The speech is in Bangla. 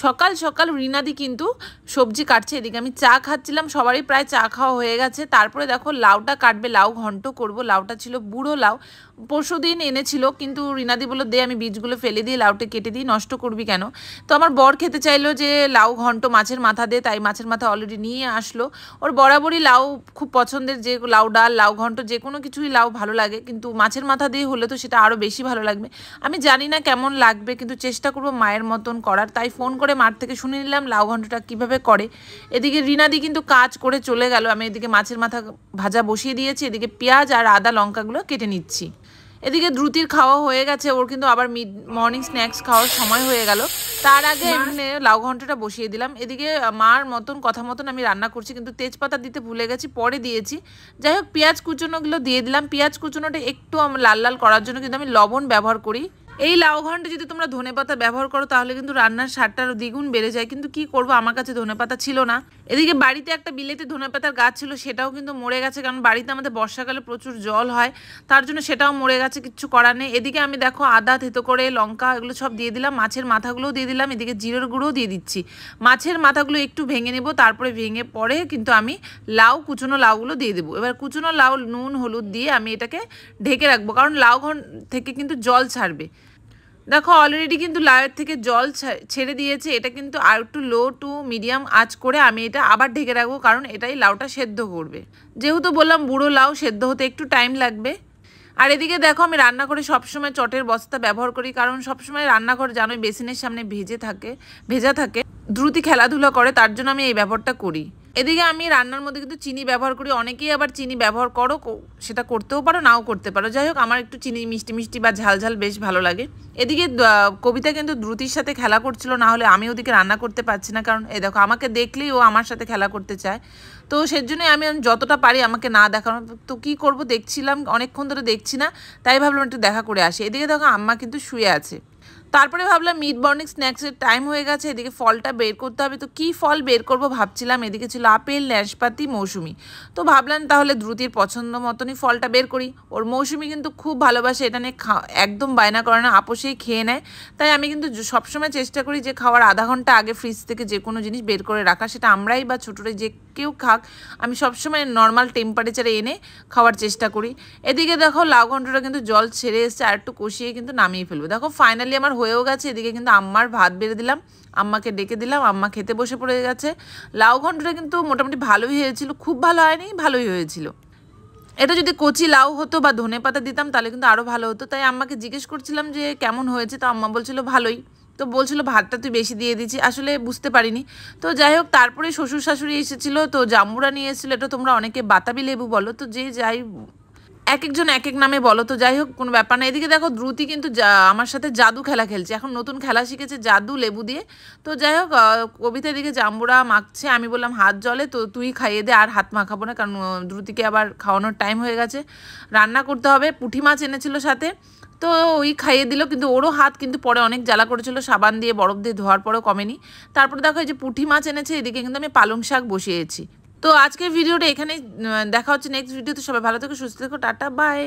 সকাল সকাল রিনাদি কিন্তু সবজি কাটছে, এদিকে আমি চা খাচ্ছিলাম, সবারই প্রায় চা খাওয়া হয়ে গেছে। তারপরে দেখো লাউটা কাটবে, লাউ ঘন্ট করব। লাউটা ছিল বুড়ো লাউ, পরশু দিন এনেছিল, কিন্তু রিনাদি বললো দে আমি বীজগুলো ফেলে দিই, লাউটা কেটে দিই, নষ্ট করবি কেন। তো আমার বর খেতে চাইলো যে লাউ ঘন্ট মাছের মাথা দে, তাই মাছের মাথা অলরেডি নিয়ে আসলো। ওর বরাবরই লাউ খুব পছন্দের, যে লাউ ডাল লাউ ঘন্ট যে কোনো কিছুই লাউ ভালো লাগে, কিন্তু মাছের মাথা দিয়ে হলে তো সেটা আরও বেশি ভালো লাগবে। আমি জানি না কেমন লাগবে, কিন্তু চেষ্টা করবো মায়ের মতন করার। তাই ফোন করে মার থেকে শুনে নিলাম লাউ ঘন্টটা কীভাবে করে। এদিকে রিনাদি কিন্তু কাজ করে চলে গেল, আমি এদিকে মাছের মাথা ভাজা বসিয়ে দিয়েছি, এদিকে পেঁয়াজ আর আদা লঙ্কাগুলো কেটে নিচ্ছি। এদিকে দ্রুতির খাওয়া হয়ে গেছে, ওর কিন্তু আবার মর্নিং স্ন্যাক্স খাওয়ার সময় হয়ে গেল। তার আগে এমনি লাউ ঘন্টটা বসিয়ে দিলাম। এদিকে মার মতন কথা মতন আমি রান্না করছি, কিন্তু তেজপাতা দিতে ভুলে গেছি, পরে দিয়েছি। যাই হোক পেঁয়াজ কুচনোগুলো দিয়ে দিলাম। পেঁয়াজ কুচনোটা একটু লাল লাল করার জন্য কিন্তু আমি লবণ ব্যবহার করি। এই লাউ ঘন্টে যদি তোমরা ধনেপাতা ব্যবহার করো তাহলে কিন্তু রান্নার স্বাদটা আরও দ্বিগুণ বেড়ে যায়, কিন্তু কি করব আমার কাছে ধনেপাতা ছিল না। এদিকে বাড়িতে একটা বিলেতে ধনেপাতার গাছ ছিল, সেটাও কিন্তু মরে গেছে, কারণ বাড়িতে আমাদের বর্ষাকালে প্রচুর জল হয়, তার জন্য সেটাও মরে গেছে, কিচ্ছু করার নেই। এদিকে আমি দেখো আদা থেতো করে লঙ্কা এগুলো সব দিয়ে দিলাম, মাছের মাথাগুলোও দিয়ে দিলাম, এদিকে জিরের গুঁড়োও দিয়ে দিচ্ছি। মাছের মাথাগুলো একটু ভেঙে নেব, তারপরে ভেঙে পরে কিন্তু আমি কুচনো লাউগুলো দিয়ে দেবো। এবার কুচনো লাউ নুন হলুদ দিয়ে আমি এটাকে ঢেকে রাখবো, কারণ লাউ থেকে কিন্তু জল ছাড়বে। দেখো অলরেডি কিন্তু লাউয়ের থেকে জল ছেড়ে দিয়েছে, এটা কিন্তু আর একটু লো টু মিডিয়াম আঁচ করে আমি এটা আবার ঢেকে রাখবো, কারণ এটাই লাউটা সেদ্ধ করবে। যেহেতু বললাম বুড়ো লাউ, সেদ্ধ হতে একটু টাইম লাগবে। আর এদিকে দেখো আমি রান্নাঘরে সবসময় চটের বস্তা ব্যবহার করি, কারণ সবসময় রান্নাঘর জানোই বেসিনের সামনে ভেজা থাকে। দ্রুতি খেলাধুলা করে, তার জন্য আমি এই ব্যবহারটা করি। এদিকে আমি রান্নার মধ্যে কিন্তু চিনি ব্যবহার করি, অনেকেই আবার চিনি ব্যবহার করো, সেটা করতেও পারো নাও করতে পারো। যাই হোক আমার একটু চিনি মিষ্টি মিষ্টি বা ঝাল ঝাল বেশ ভালো লাগে। এদিকে কবিতা কিন্তু দ্রুতির সাথে খেলা করছিল, না হলে আমি ওদিকে রান্না করতে পারছি না, কারণ এই দেখো আমাকে দেখলেই ও আমার সাথে খেলা করতে চায়। তো সেজন্যই আমি যতটা পারি আমাকে না দেখানো, তো কী করবো, দেখছিলাম অনেকক্ষণ ধরে দেখছি না, তাই ভাবলাম একটু দেখা করে আসি। এদিকে দেখো আম্মা কিন্তু শুয়ে আছে। তারপরে ভাবলাম মিড মর্নিং স্ন্যাক্সের টাইম হয়ে গেছে, এদিকে ফলটা বের করতে হবে। তো কি ফল বের করব ভাবছিলাম, এদিকে ছিল আপেল, নাশপাতি, মৌসুমি। তো ভাবলাম তাহলে দ্রুতির পছন্দ মতনই ফলটা বের করি। ওর মৌসুমি কিন্তু খুব ভালোবাসে, এটা নিয়ে একদম বায়না করে না, আপোষেই খেয়ে নেয়। তাই আমি কিন্তু সবসময় চেষ্টা করি যে খাওয়ার আধা ঘন্টা আগে ফ্রিজ থেকে যে কোনো জিনিস বের করে রাখা, সেটা আমরাই বা ছোটরা যে কেউ খাক, আমি সবসময় নর্মাল টেম্পারেচারে এনে খাওয়ার চেষ্টা করি। এদিকে দেখো লাউ ঘন্টটা কিন্তু জল ছেড়ে এসছে, আর একটু কষিয়ে কিন্তু নামিয়ে ফেলবো। দেখো ফাইনালি আমার হয়েও গেছে। এদিকে কিন্তু আম্মার ভাত বেড়ে দিলাম, আম্মাকে ডেকে দিলাম, আম্মা খেতে বসে পড়ে গেছে। লাউ ঘন্টটা কিন্তু মোটামুটি ভালোই হয়েছিল, খুব ভালো হয়নি, ভালোই হয়েছিল। এটা যদি কচি লাউ হতো বা ধনেপাতা দিতাম তাহলে কিন্তু আরও ভালো হতো। তাই আম্মাকে জিজ্ঞেস করছিলাম যে কেমন হয়েছে, তো আম্মা বলছিল ভালোই। তো বলছিল ভাতটা তুই বেশি দিয়ে দিচ্ছি, আসলে বুঝতে পারিনি। তো যাই হোক তারপরে শ্বশুর শাশুড়ি এসেছিলো, তো জাম্বুরা নিয়ে এসেছিলো, এটা তোমরা অনেকে বাতাবি লেবু বলো, তো যে যাই এক একজন এক এক নামে বলো, তো যাই হোক কোনো ব্যাপার না। এদিকে দেখো দ্রুতি কিন্তু আমার সাথে জাদু খেলা খেলছে, এখন নতুন খেলা শিখেছে জাদু লেবু দিয়ে। তো যাই হোক কবিতা এদিকে জাম্বুরা মাখছে, আমি বললাম হাত জলে, তো তুই খাইয়ে দে, আর হাত মাখাবো না, কারণ দ্রুতিকে আবার খাওয়ানোর টাইম হয়ে গেছে, রান্না করতে হবে। পুঁটি মাছ এনেছিল সাথে, তো ওই খাইয়ে দিল, কিন্তু ওরও হাত কিন্তু পরে অনেক জ্বালা করেছিল, সাবান দিয়ে বরফ দিয়ে ধোয়ার পরেও কমেনি। তারপরে দেখো এই যে পুঁটি মাছ এনেছে, এদিকে কিন্তু আমি পালং শাক বসিয়েছি। তো আজকের ভিডিওটা এখানেই, দেখা হচ্ছে নেক্সট ভিডিওতে। সবাই ভালো থেকো, সুস্থ থেকো, টাটা বাই।